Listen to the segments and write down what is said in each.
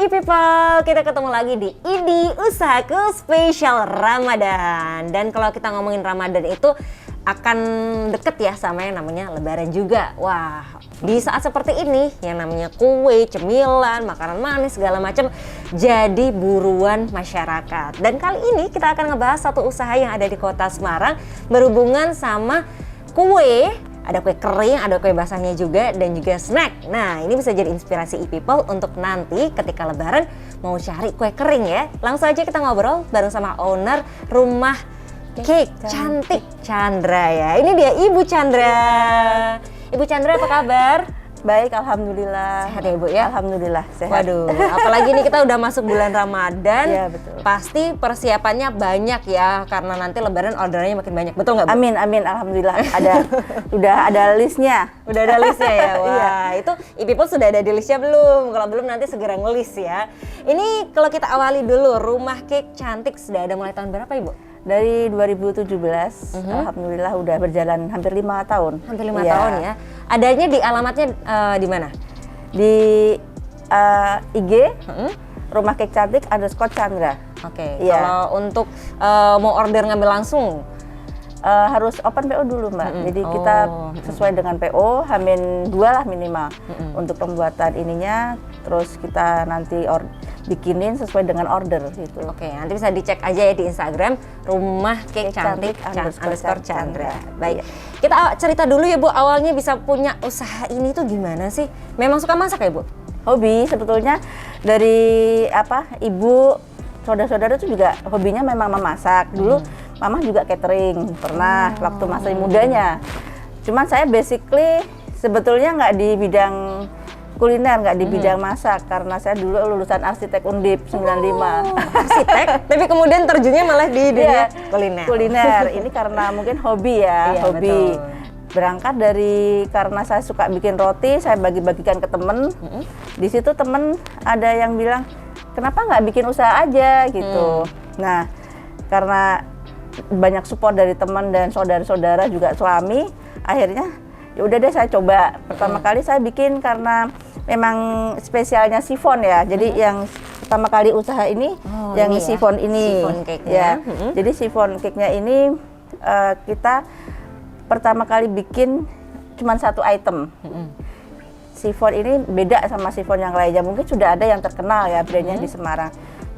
Hai people, kita ketemu lagi di Idi Usahaku Spesial Ramadan. Dan kalau kita ngomongin Ramadan itu akan deket ya sama yang namanya Lebaran juga. Wah, di saat seperti ini yang namanya kue, cemilan, makanan manis segala macam jadi buruan masyarakat. Dan kali ini kita akan ngebahas satu usaha yang ada di Kota Semarang berhubungan sama kue. Ada kue kering, ada kue basahnya juga, dan juga snack. Nah, ini bisa jadi inspirasi e-people untuk nanti ketika Lebaran mau cari kue kering ya. Langsung aja kita ngobrol bareng sama owner rumah Cake Cantik Chandra ya. Ini dia Ibu Chandra. Ibu Chandra, apa kabar? Baik, alhamdulillah. Sehat ya, Bu ya? Alhamdulillah sehat. Waduh, apalagi nih kita udah masuk bulan Ramadan. Iya, betul. Pasti persiapannya banyak ya, karena nanti Lebaran orderannya makin banyak. Betul nggak, Bu? Amin, amin, alhamdulillah. Udah ada listnya. Udah ada listnya ya? Wah, Iya. itu e-people sudah ada di listnya belum? Kalau belum nanti segera ngelis ya. Ini kalau kita awali dulu, Rumah Cake Cantik sudah ada mulai tahun berapa, Ibu? Dari 2017, alhamdulillah udah berjalan hampir 5 tahun. Hampir 5 Iya. tahun ya. Adanya di alamatnya di mana? Di IG, Rumah Cake Cantik _Chandra. Oke, Iya. kalau untuk mau order ngambil langsung? Harus open PO dulu, Mbak. Jadi kita sesuai dengan PO, H-2 lah minimal untuk pembuatan ininya. Terus kita nanti bikinin sesuai dengan order gitu. Oke, nanti bisa dicek aja ya di Instagram Rumah Cake Cantik _Chandra. Baik, kita cerita dulu ya, Bu, awalnya bisa punya usaha ini tuh gimana sih? Memang suka masak ya, Bu? Hobi sebetulnya dari ibu, saudara-saudara tuh juga hobinya memang memasak. Dulu mama juga catering pernah waktu masih mudanya. Cuman saya basically sebetulnya nggak di bidang kuliner, nggak di bidang masak, karena saya dulu lulusan arsitek Undip 95. Arsitek, tapi kemudian terjunnya malah di dunia kuliner. Kuliner, ini karena mungkin hobi ya, Iya, hobi. betul. Berangkat dari karena saya suka bikin roti, saya bagi-bagikan ke temen. Di situ temen ada yang bilang, kenapa nggak bikin usaha aja gitu. Nah, karena banyak support dari teman dan saudara-saudara juga suami, akhirnya ya udah deh saya coba. Pertama kali saya bikin karena memang spesialnya sifon ya. Jadi yang pertama kali usaha ini yang ini ya, sifon ini. sifon cake-nya. Ya. Jadi sifon cake-nya ini kita pertama kali bikin cuma satu item. Sifon ini beda sama sifon yang lainnya. Mungkin sudah ada yang terkenal ya brandnya di Semarang.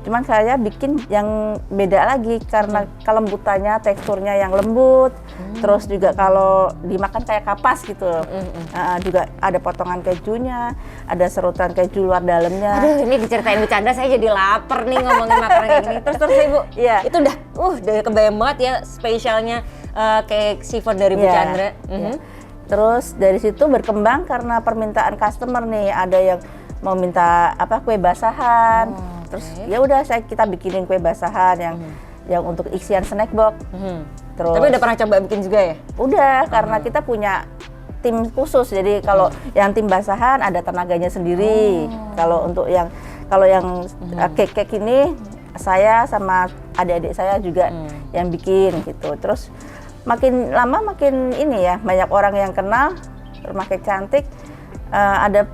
Cuman saya bikin yang beda lagi karena kelembutannya, teksturnya yang lembut. Terus juga kalau dimakan kayak kapas gitu. Juga ada potongan kejunya, ada serutan keju luar dalamnya. Aduh, ini diceritain Bu Chandra saya jadi lapar nih ngomongin makanan kayak gini. Terus Ibu, Iya. itu udah kebayang banget ya spesialnya kayak seafood dari Bu Iya. Chandra. Iya. Terus dari situ berkembang karena permintaan customer nih, ada yang mau minta kue basahan. Terus ya udah kita bikinin kue basahan yang untuk isian snack box. Terus Tapi udah pernah coba bikin juga ya? udah, karena kita punya tim khusus. Jadi kalau yang tim basahan ada tenaganya sendiri. Kalau yang cake ini saya sama adik-adik saya juga yang bikin gitu. Terus makin lama makin ini ya, banyak orang yang kenal Rumah Cake Cantik. Ada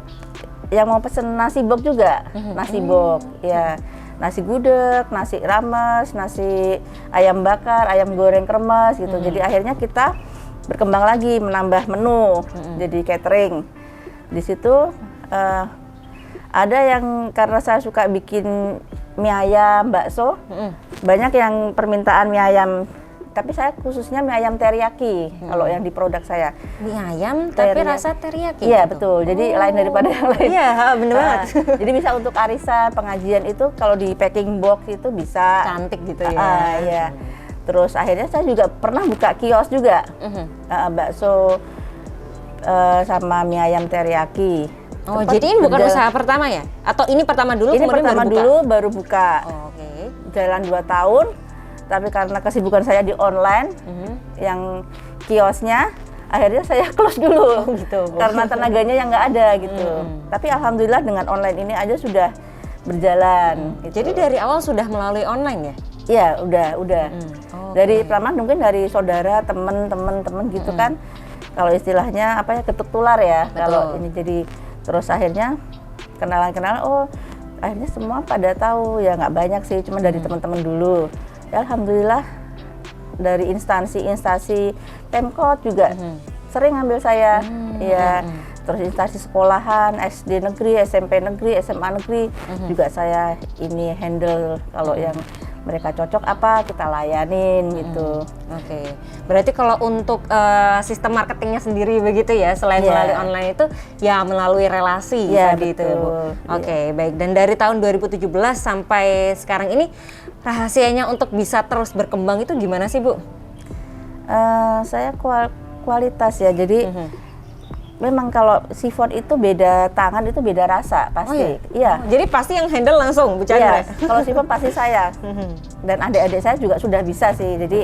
yang mau pesen nasi box juga, nasi box ya, nasi gudeg, nasi rames, nasi ayam bakar, ayam goreng kremes gitu. Jadi akhirnya kita berkembang lagi menambah menu, jadi catering. Di situ ada yang karena saya suka bikin mie ayam, bakso, banyak yang permintaan mie ayam. Tapi saya khususnya mie ayam teriyaki kalau yang di produk saya. Mie ayam tapi rasa teriyaki. Iya, gitu? betul. Jadi lain daripada yang lain. Iya, bener banget. Jadi bisa untuk arisan, pengajian itu kalau di packing box itu bisa. Cantik gitu ya. Iya. Terus akhirnya saya juga pernah buka kios juga. Bakso sama mie ayam teriyaki. Oh, jadi ini bukan usaha pertama ya? Atau ini pertama dulu Ini kemudian pertama baru buka? dulu baru buka. Oh, oke. Jalan 2 tahun. Tapi karena kesibukan saya di online, yang kiosnya, akhirnya saya close dulu. Gitu. Karena tenaganya yang nggak ada gitu. Tapi alhamdulillah dengan online ini aja sudah berjalan. Gitu. Jadi dari awal sudah melalui online ya? Iya, udah. Dari Okay. pertama mungkin dari saudara, temen gitu kan. Kalau istilahnya ketuk tular ya. Betul. Kalau ini jadi terus akhirnya kenalan, akhirnya semua pada tahu, ya nggak banyak sih, cuma dari teman-teman dulu. Ya alhamdulillah dari instansi Pemkot juga sering ngambil saya, ya. Terus instansi sekolahan, SD negeri, SMP negeri, SMA negeri juga saya ini handle. Kalau yang mereka cocok apa kita layanin gitu. Oke. Berarti kalau untuk sistem marketingnya sendiri begitu ya, selain melalui online itu ya melalui relasi tadi itu ya, Bu. Oke, baik. Dan dari tahun 2017 sampai sekarang ini rahasianya untuk bisa terus berkembang itu gimana sih, Bu? Saya kualitas ya. Jadi memang kalau sifon itu beda tangan, itu beda rasa pasti. Iya. Jadi pasti yang handle langsung Bu Chandra. Iya, kalau sifon pasti saya. Dan adik-adik saya juga sudah bisa sih. Jadi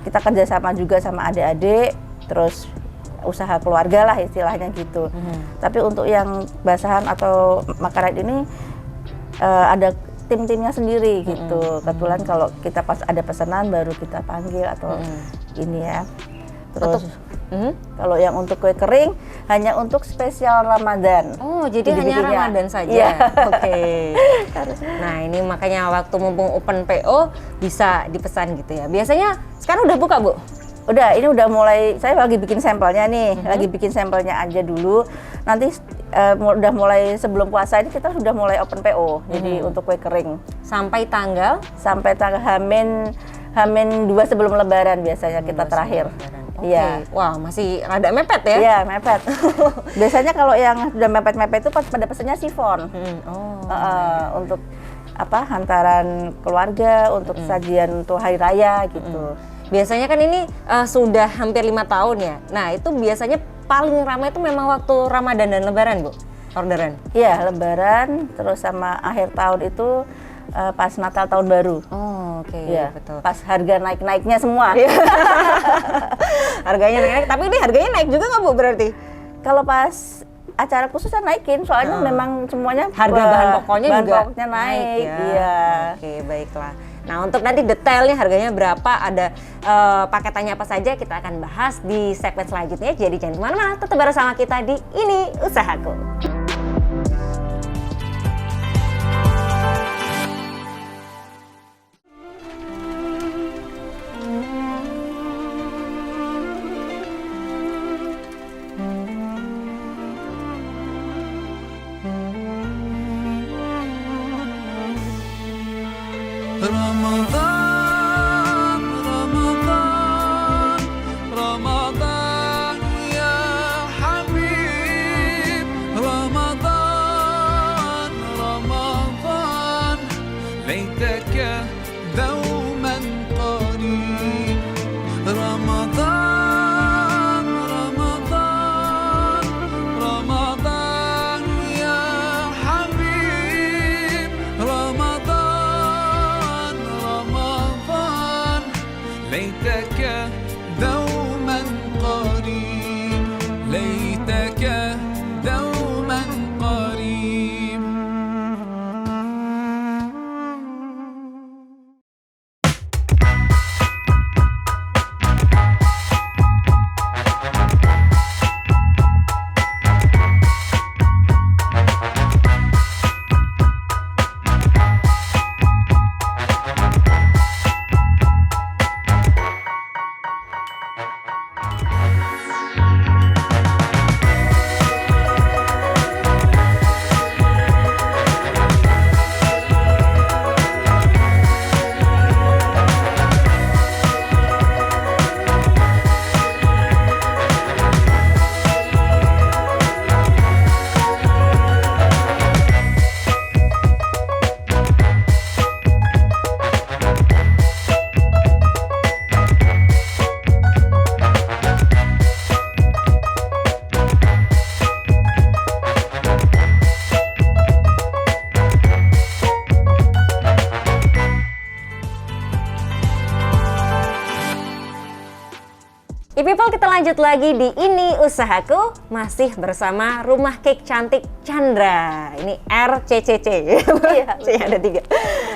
kita kerjasama juga sama adik-adik, terus usaha keluarga lah istilahnya gitu. Tapi untuk yang basahan atau makanan ini ada tim-timnya sendiri gitu. Kebetulan kalau kita pas ada pesanan baru kita panggil atau ini ya. Terus kalau yang untuk kue kering hanya untuk spesial Ramadan. Oh, jadi hanya Ramadan saja. Iya. Oke. Nah, ini makanya waktu mumpung open PO bisa dipesan gitu ya. Biasanya sekarang udah buka, Bu? Udah, ini udah mulai, saya lagi bikin sampelnya nih. Lagi bikin sampelnya aja dulu. Nanti udah mulai sebelum puasa ini kita sudah mulai open PO. Jadi untuk kue kering. Sampai tanggal? Sampai tanggal Hamin 2 sebelum Lebaran biasanya kita terakhir. Iya. Wah, masih rada mepet ya? Iya, mepet. Biasanya kalau yang sudah mepet-mepet itu pada pesennya sifon. Untuk apa? Hantaran keluarga, untuk sajian untuk hari raya gitu. Biasanya kan ini sudah hampir 5 tahun ya. Nah, itu biasanya paling ramai itu memang waktu Ramadan dan Lebaran, Bu? Orderan? Iya, Lebaran, terus sama akhir tahun itu pas Natal Tahun Baru. Oh, oke. Ya, betul. Pas harga naik-naiknya semua. Harganya naik, tapi ini harganya naik juga nggak, Bu, berarti? Kalau pas acara khusus saya naikin, soalnya memang semuanya harga bahan pokoknya juga naik ya. Iya. Oke, baiklah. Nah, untuk nanti detailnya harganya berapa, ada paketannya apa saja, kita akan bahas di segmen selanjutnya. Jadi jangan kemana-mana, tetap bersama kita di Ini Usahaku. رمضان رمضان رمضان يا حبيب رمضان رمضان ليتك دوما قريب رمضان رمضان رمضان يا حبيب رمضان رمضان ليتك دوما قريب ليتك دوما قريب People, kita lanjut lagi di Ini Usahaku, masih bersama Rumah Cake Cantik Chandra. Ini RCCC. Iya, ada 3.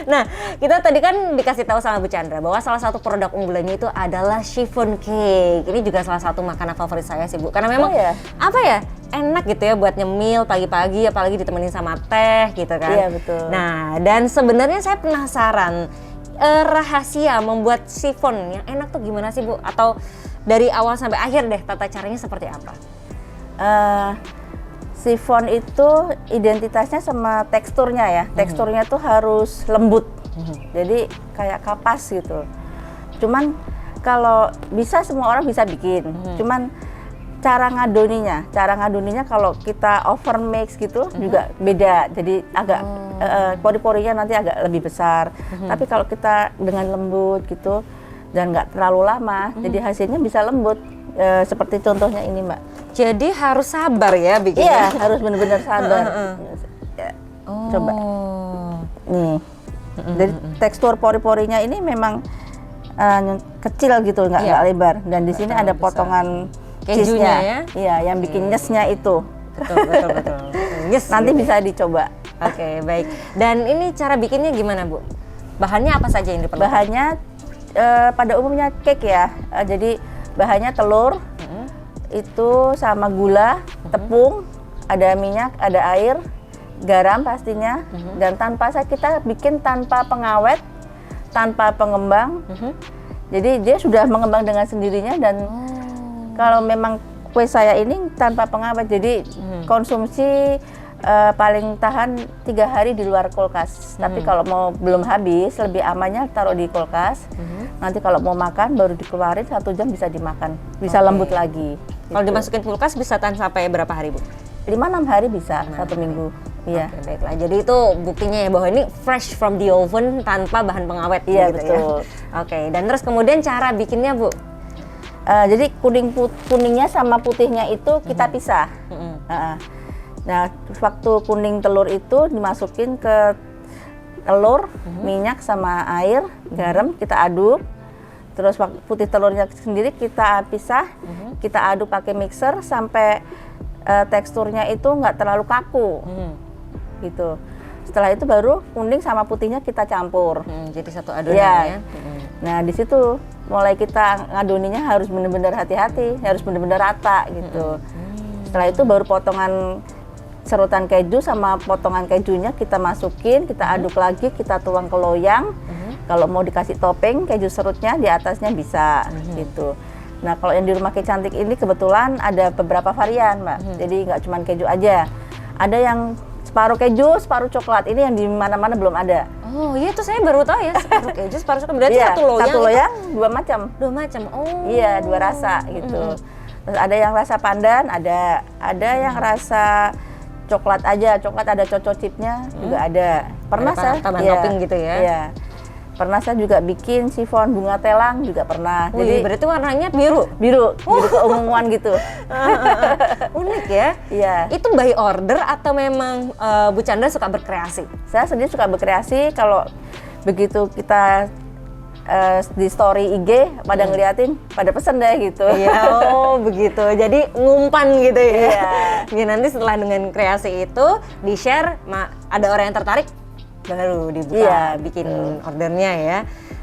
Nah, kita tadi kan dikasih tahu sama Bu Chandra bahwa salah satu produk unggulannya itu adalah chiffon cake. Ini juga salah satu makanan favorit saya sih, Bu. Karena memang apa ya? enak gitu ya buat nyemil pagi-pagi, apalagi ditemenin sama teh gitu kan. Iya, betul. Nah, dan sebenarnya saya penasaran rahasia membuat chiffon yang enak tuh gimana sih Bu? Atau dari awal sampai akhir deh tata caranya seperti apa? Chiffon itu identitasnya sama teksturnya ya. Teksturnya tuh harus lembut. Jadi kayak kapas gitu. Cuman kalau bisa semua orang bisa bikin. Cuman cara ngadoninya kalau kita over mix gitu juga beda. Jadi agak pori-porinya nanti agak lebih besar. Tapi kalau kita dengan lembut gitu dan nggak terlalu lama, jadi hasilnya bisa lembut. Seperti contohnya ini Mbak. Jadi harus sabar ya bikinnya. Iya, harus benar-benar sabar. Ya, coba. Nih. Jadi tekstur pori-porinya ini memang kecil gitu, nggak lebar. Dan di sini ada potongan kejunya ya. Iya, yang bikin nyesnya itu. Betul. Yes, Nanti gitu. bisa dicoba. Oke, baik. Dan ini cara bikinnya gimana Bu? Bahannya apa saja yang diperlukan? Bahannya pada umumnya cake ya. Jadi bahannya telur, itu sama gula, tepung, ada minyak, ada air, garam pastinya, dan kita bikin tanpa pengawet, tanpa pengembang. Jadi dia sudah mengembang dengan sendirinya dan kalau memang kue saya ini tanpa pengawet, jadi konsumsi paling tahan 3 hari di luar kulkas. Tapi kalau mau belum habis, lebih amannya taruh di kulkas. Nanti kalau mau makan baru dikeluarin 1 jam bisa dimakan, bisa lembut lagi. Kalau gitu. dimasukin kulkas bisa tahan sampai berapa hari Bu? 5-6 hari bisa, 1 minggu. Iya. Oke, baiklah. Jadi itu buktinya ya bahwa ini fresh from the oven tanpa bahan pengawet. Iya, gitu betul. Ya. Oke, dan terus kemudian cara bikinnya Bu? Jadi kuningnya sama putihnya itu kita pisah. Nah, waktu kuning telur itu dimasukin ke telur, minyak sama air, garam kita aduk. Terus putih telurnya sendiri kita pisah, kita aduk pakai mixer sampai teksturnya itu nggak terlalu kaku, gitu. Setelah itu baru kuning sama putihnya kita campur. Jadi satu adonan ya. Nah di situ mulai kita ngadoninya harus benar-benar hati-hati, harus benar-benar rata gitu. Setelah itu baru potongan serutan keju sama potongan kejunya kita masukin, kita aduk lagi, kita tuang ke loyang. Kalau mau dikasih topping keju serutnya di atasnya bisa gitu. Nah kalau yang di Rumah Kek Cantik ini kebetulan ada beberapa varian Mbak. Jadi nggak cuma keju aja. Ada yang separuh keju, separuh coklat. Ini yang di mana-mana belum ada. Oh iya itu saya baru tahu ya, separuh keju, separuh coklat. Berarti Iya, satu loyang itu 2 macam. 2 macam. Oh. Iya, 2 rasa gitu. Terus ada yang rasa pandan, ada yang rasa coklat aja, coklat ada coco chipnya juga ada. Pernah Ada saya tambahan topping gitu ya? Iya. Pernah saya juga bikin chiffon bunga telang juga pernah. Wih, berarti warnanya biru. biru keunguan gitu. Unik ya. Iya. Itu by order atau memang Bu Chandra suka berkreasi? Saya sendiri suka berkreasi, kalau begitu kita di story IG pada ngeliatin, pada pesen deh gitu. Iya, oh begitu. Jadi ngumpan gitu ya. Iya. Ya nanti setelah dengan kreasi itu di-share, ada orang yang tertarik baru dibuka Iya, bikin ordernya ya.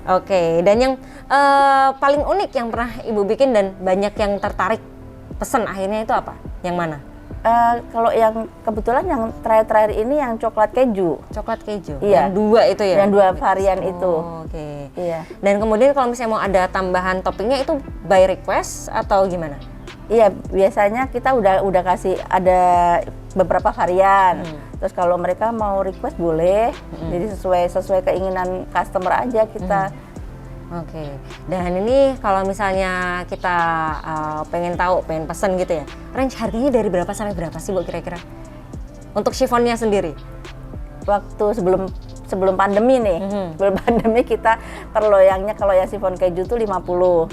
Oke, dan yang paling unik yang pernah Ibu bikin dan banyak yang tertarik pesen akhirnya itu apa? Yang mana? Kalau yang kebetulan yang terakhir ini yang coklat keju. Coklat keju? Iya. Yang 2 itu ya? Yang 2 varian itu. Oke. Iya. Dan kemudian kalau misalnya mau ada tambahan toppingnya itu by request atau gimana? Iya, biasanya kita udah kasih ada beberapa varian. Terus kalau mereka mau request boleh. Jadi sesuai keinginan customer aja kita. Oke. Dan ini kalau misalnya kita pengen pesen gitu ya. Range harganya dari berapa sampai berapa sih Bu kira-kira? Untuk chiffonnya sendiri? Waktu sebelum pandemi nih. Sebelum pandemi kita per loyangnya kalau yang chiffon keju tuh 50.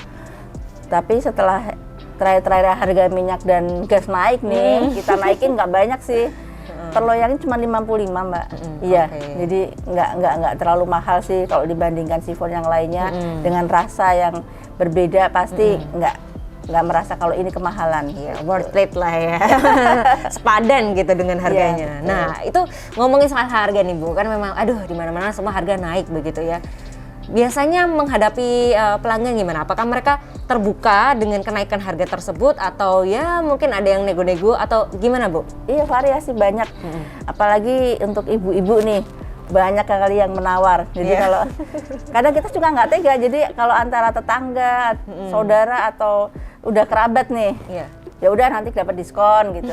Tapi setelah terakhir harga minyak dan gas naik nih, kita naikin nggak banyak sih. Per loyangnya cuma 55 Mbak. Iya, jadi nggak terlalu mahal sih kalau dibandingkan chiffon yang lainnya. Dengan rasa yang berbeda pasti nggak merasa kalau ini kemahalan. Ya, worth it lah ya. Sepadan gitu dengan harganya. Nah, itu ngomongin soal harga nih Bu, kan memang aduh di mana-mana semua harga naik begitu ya. biasanya menghadapi pelanggan gimana? Apakah mereka terbuka dengan kenaikan harga tersebut atau ya mungkin ada yang nego-nego atau gimana, Bu? Iya, variasi banyak. Apalagi untuk ibu-ibu nih, banyak kali yang menawar. Jadi kalau kadang kita juga nggak tega. Jadi kalau antara tetangga, saudara atau udah kerabat nih, ya udah nanti dapat diskon gitu.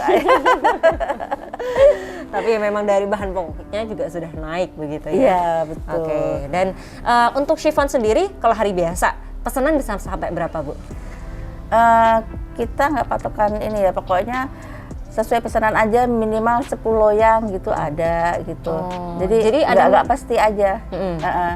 Tapi ya memang dari bahan pokoknya juga sudah naik begitu ya? Iya, betul. Oke, dan untuk chiffon sendiri kalau hari biasa, pesanan bisa sampai berapa, Bu? Kita nggak patokan ini ya, pokoknya sesuai pesanan aja minimal 10 loyang gitu ada gitu. Jadi ada agak pasti aja.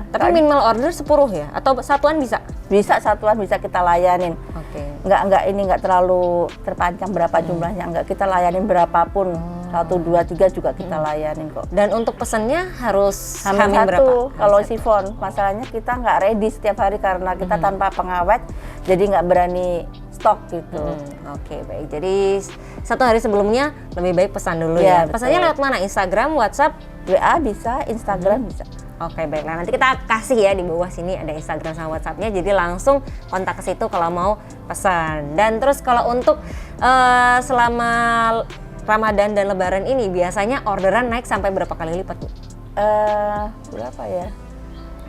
Tapi minimal order 10 ya? Atau satuan bisa? Bisa satuan bisa kita layanin. Oke. Nggak terlalu terpancang berapa jumlahnya, nggak, kita layanin berapapun. 1, 2, 3 juga kita layanin kok. Dan untuk pesannya harus Hamil hamil berapa? satu kalau chiffon. Masalahnya kita nggak ready setiap hari karena kita tanpa pengawet, jadi nggak berani stok gitu. Oke, baik. Jadi 1 hari sebelumnya lebih baik pesan dulu Iya, ya. Pesannya betul. lewat mana? Instagram, WhatsApp? WA bisa, Instagram bisa. Oke, baiklah. Nanti kita kasih ya di bawah sini ada Instagram sama WhatsApp-nya. Jadi langsung kontak ke situ kalau mau pesan. Dan terus kalau untuk selama Ramadan dan Lebaran ini biasanya orderan naik sampai berapa kali lipat, Bu? Berapa ya?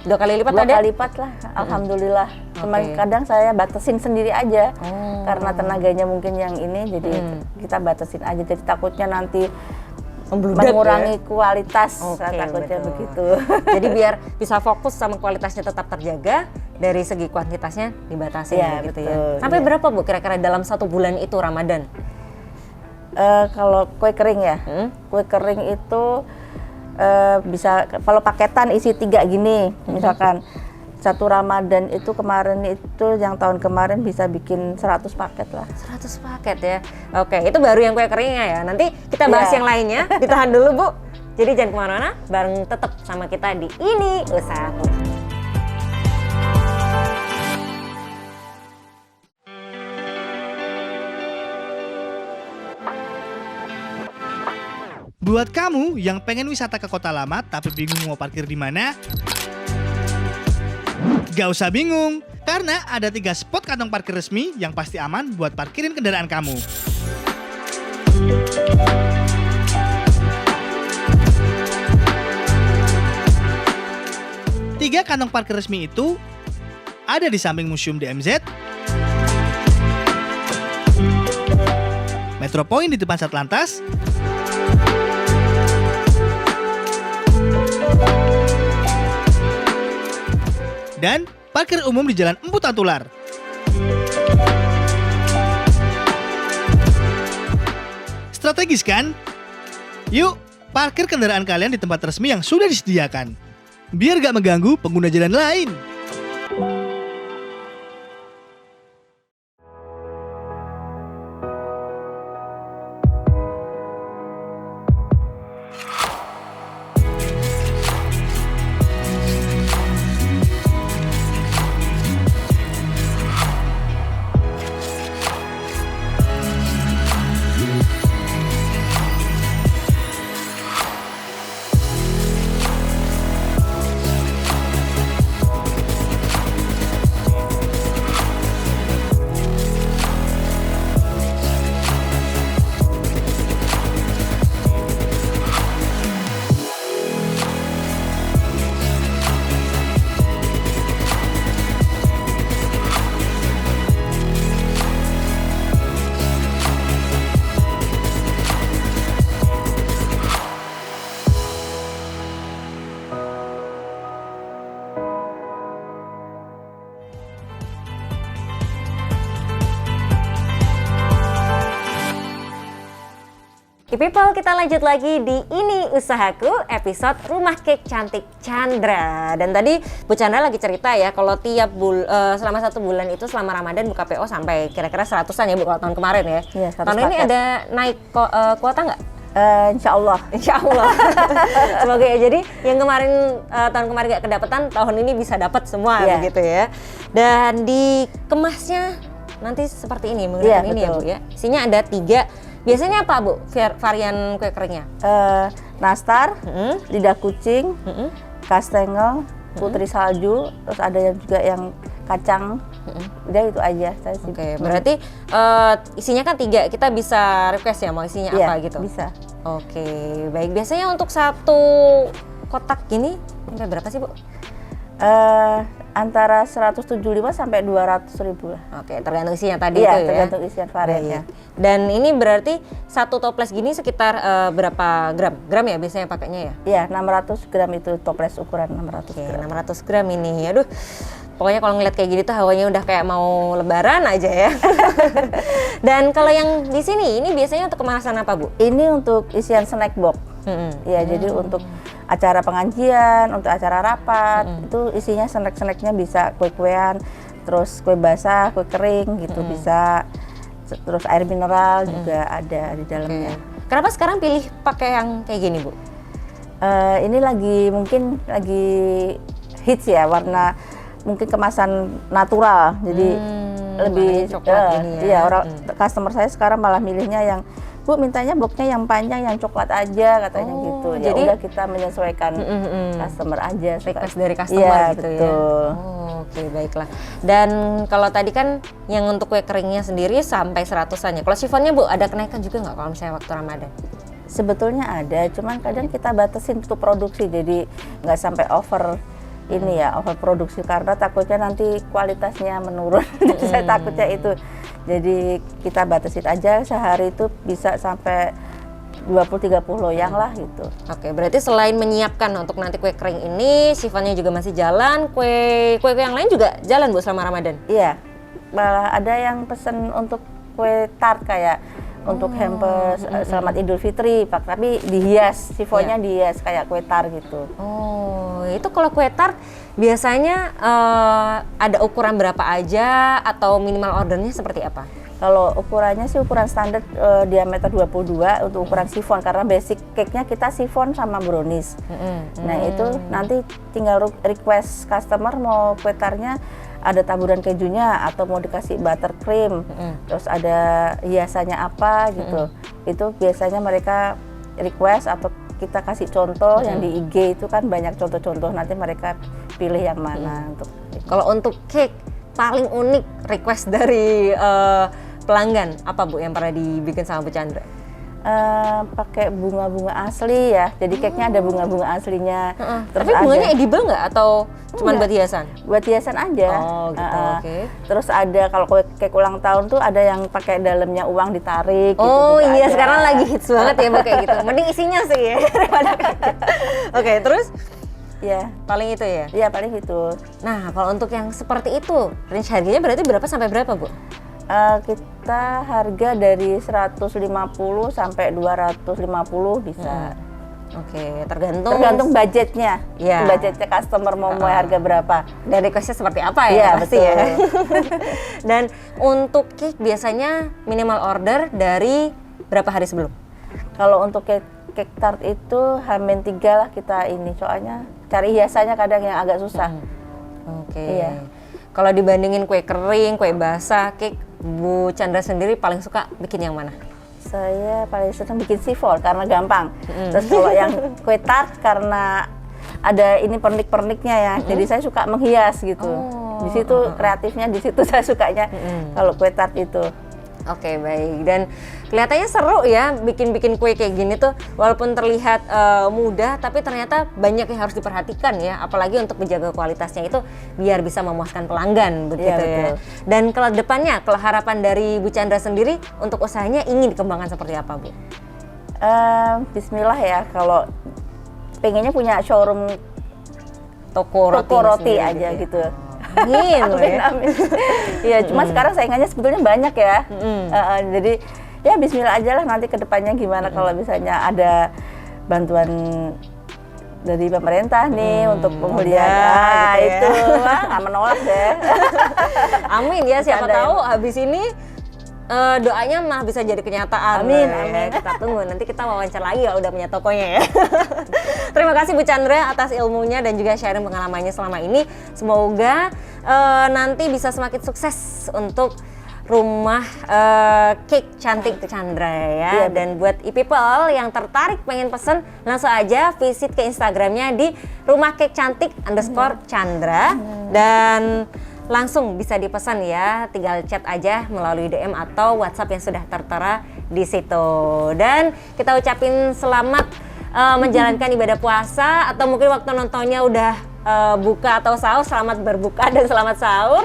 2 kali lipat 2 ada? kali lipat lah, alhamdulillah. Cuman Oke. kadang saya batasin sendiri aja, karena Oh. tenaganya mungkin yang ini, jadi kita batasin aja. Jadi takutnya nanti Membludak mengurangi ya? kualitas, Oke, takutnya betul. begitu. Jadi biar bisa fokus sama kualitasnya tetap terjaga, dari segi kuantitasnya dibatasi Iya, gitu betul, ya. Sampai iya. berapa, Bu, kira-kira dalam 1 bulan itu Ramadan? Kalau kue kering ya, kue kering itu bisa kalau paketan isi 3 gini, misalkan 1 Ramadan itu kemarin itu yang tahun kemarin bisa bikin 100 paket lah. 100 paket ya. Oke, itu baru yang kue keringnya ya. Nanti kita bahas Iya. yang lainnya. Ditahan dulu, Bu. Jadi jangan kemana-mana, bareng tetap sama kita di Ini Usahaku. Buat kamu yang pengen wisata ke kota lama tapi bingung mau parkir di mana, gak usah bingung, karena ada 3 spot kantong parkir resmi yang pasti aman buat parkirin kendaraan kamu. Tiga kantong parkir resmi itu ada di samping Museum DMZ, Metro Point di depan Satlantas, dan parkir umum di Jalan Empu Tantular. Strategis kan? Yuk, parkir kendaraan kalian di tempat resmi yang sudah disediakan, biar gak mengganggu pengguna jalan lain. People, kita lanjut lagi di Ini Usahaku, episode Rumah Cake Cantik Chandra. Dan tadi Bu Chandra lagi cerita ya, kalau tiap selama 1 bulan itu selama Ramadan buka PO sampai kira-kira 100-an ya Bu, kalau tahun kemarin ya. Iya, 100 tahun ini paket. ada naik kuota nggak? Insya Allah. Insya Allah. Semoga ya. Jadi yang kemarin tahun kemarin nggak kedapatan, tahun ini bisa dapat semua Iya. begitu ya. Dan dikemasnya nanti seperti ini, menggunakan Iya, ini ya betul. Bu ya. Isinya ada 3. Biasanya apa Bu varian kue keringnya? Nastar, Mm-mm. lidah kucing, Mm-mm. kastengel, putri salju, terus ada yang juga yang kacang. Udah itu aja saya sih. Oke, berarti isinya kan 3, kita bisa request ya mau isinya Iya, apa gitu? bisa. Oke, baik. Biasanya untuk satu kotak gini sampai berapa sih, Bu? Antara 175 sampai 200.000 lah. Oke, tergantung isinya tadi Iya, itu ya. tergantung isian variannya. Baik. Dan ini berarti satu toples gini sekitar berapa gram? Gram ya biasanya pakainya ya? Iya, 600 gram itu toples ukuran 600 Oke, gram. 600 gram ini. Aduh, pokoknya kalau ngeliat kayak gini tuh hawanya udah kayak mau lebaran aja ya. Dan kalau yang di sini, ini biasanya untuk kemasan apa, Bu? Ini untuk isian snack box. Iya, jadi untuk acara pengajian, untuk acara rapat, itu isinya snack-snacknya bisa kue-kuean, terus kue basah, kue kering gitu bisa. Terus air mineral juga ada di dalamnya. Kenapa sekarang pilih pakai yang kayak gini, Bu? Ini mungkin lagi hits ya, warna mungkin kemasan natural, jadi lebih warnanya coklat gini ya. Iya, orang customer saya sekarang malah milihnya yang, Bu mintanya boxnya yang panjang, yang coklat aja katanya gitu. Ya jadi udah kita menyesuaikan customer aja. Request dari customer Iya, gitu betul. ya. Oke, baiklah. Dan kalau tadi kan yang untuk kue keringnya sendiri sampai 100-an ya. Kalau chiffonnya, Bu, ada kenaikan juga nggak kalau misalnya waktu Ramadan? Sebetulnya ada, cuman kadang kita batasin untuk produksi, jadi nggak sampai over ini ya, over produksi karena takutnya nanti kualitasnya menurun. Saya takutnya itu. Jadi kita batasin aja, sehari itu bisa sampai 20-30 loyang lah gitu. Oke, berarti selain menyiapkan untuk nanti kue kering ini, chiffonnya juga masih jalan, kue yang lain juga jalan, Bu, selama Ramadan? Iya, malah ada yang pesen untuk kue tart kayak untuk hampers selamat Idul Fitri, Pak, tapi dihias, chiffonnya dihias kayak kue tart gitu. Oh, itu kalau kue tart biasanya ada ukuran berapa aja atau minimal ordernya seperti apa? Kalau ukurannya sih ukuran standar diameter 22 untuk ukuran chiffon, karena basic cake-nya kita chiffon sama brownies. Nah itu nanti tinggal request customer mau kue tartnya ada taburan kejunya atau mau dikasih buttercream, terus ada hiasannya apa gitu. Itu biasanya mereka request atau kita kasih contoh yang di IG itu kan banyak contoh-contoh, nanti mereka pilih yang mana untuk. Kalau untuk cake paling unik request dari pelanggan apa, Bu, yang pernah dibikin sama Bu Chandra? Pakai bunga-bunga asli ya, jadi cake-nya ada bunga-bunga aslinya. Terus Tapi bunganya edible nggak atau cuman buat hiasan? Buat hiasan aja. Oh gitu, oke. Terus ada kalau cake ulang tahun tuh ada yang pakai dalamnya uang ditarik. Oh gitu iya, ada. sekarang lagi hits banget ya, Bu, kayak gitu. Mending isinya sih ya daripada cake. Oke, terus Iya, paling itu ya? iya paling itu. Nah, kalau untuk yang seperti itu, range harganya berarti berapa sampai berapa, Bu? Kita harga dari 150 sampai 250 bisa. Oke, tergantung Budgetnya. Iya. Budgetnya customer mau harga berapa. dan requestnya seperti apa ya, Iya, pasti betul. ya. Dan untuk cake biasanya minimal order dari berapa hari sebelum? Kalau untuk cake tart itu H-3 lah kita ini, soalnya cari hiasannya kadang yang agak susah. Oke. Iya. Kalau dibandingin kue kering, kue basah, cake, Bu Chandra sendiri paling suka bikin yang mana? Saya paling senang bikin chiffon karena gampang. Terus kalau yang kue tart karena ada ini pernik-perniknya ya, jadi saya suka menghias gitu. Di situ kreatifnya, di situ saya sukanya kalau kue tart itu. Oke, baik. Dan kelihatannya seru ya bikin kue kayak gini tuh, walaupun terlihat mudah tapi ternyata banyak yang harus diperhatikan ya, apalagi untuk menjaga kualitasnya itu biar bisa memuaskan pelanggan begitu ya. Iya, betul. Dan ke depannya, kalau harapan dari Bu Chandra sendiri untuk usahanya ingin dikembangkan seperti apa, Bu? Bismillah ya, kalau pengennya punya showroom Toko roti sendiri aja ya? gitu. Amin, loh ya. Amin. Iya, cuma sekarang saingannya sebetulnya banyak ya. Jadi ya Bismillah aja lah, nanti kedepannya gimana kalau misalnya ada bantuan dari pemerintah nih untuk pemulihan gitu ya. itu nggak menolak deh. Amin ya, siapa Bercanda ya. tahu habis ini doanya mah bisa jadi kenyataan. Amin, ya. amin. Kita tunggu, nanti kita wawancara lagi kalau udah punya tokonya ya. Terima kasih Bu Chandra atas ilmunya dan juga sharing pengalamannya selama ini. Semoga nanti bisa semakin sukses untuk rumah cake cantik Chandra ya. Iya, Dan buat e-people yang tertarik pengen pesen, langsung aja visit ke Instagramnya di rumah cake cantik _Chandra dan langsung bisa dipesan ya, tinggal chat aja melalui DM atau WhatsApp yang sudah tertera di situ. Dan kita ucapin selamat menjalankan ibadah puasa, atau mungkin waktu nontonnya udah buka atau sahur, selamat berbuka dan selamat sahur.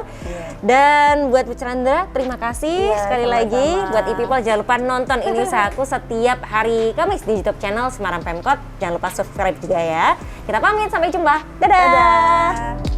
Dan buat Bu Chandra, terima kasih sekali sama-sama. lagi. Buat e-people jangan lupa nonton Ini Usahaku setiap hari Kamis di YouTube channel Semarang Pemkot. Jangan lupa subscribe juga ya. Kita pamit, sampai jumpa. Dadah. Dadah.